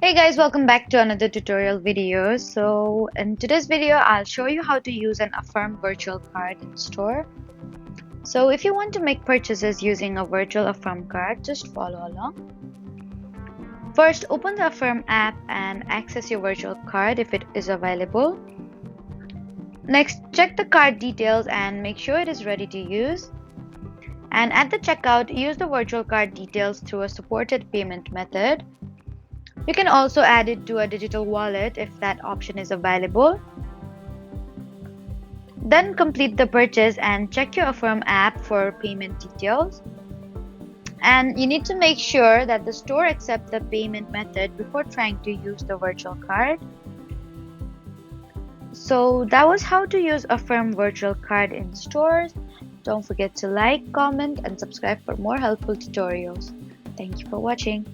Hey guys, welcome back to another tutorial video. So in today's video, I'll show you how to use an Affirm virtual card in store. So if you want to make purchases using a virtual Affirm card, just follow along. First, open the Affirm app and access your virtual card if it is available. Next, check the card details and make sure it is ready to use. And at the checkout, use the virtual card details through a supported payment method. You can also add it to a digital wallet if that option is available. Then complete the purchase and check your Affirm app for payment details. And you need to make sure that the store accepts the payment method before trying to use the virtual card. So that was how to use Affirm virtual card in stores. Don't forget to like, comment, and subscribe for more helpful tutorials. Thank you for watching.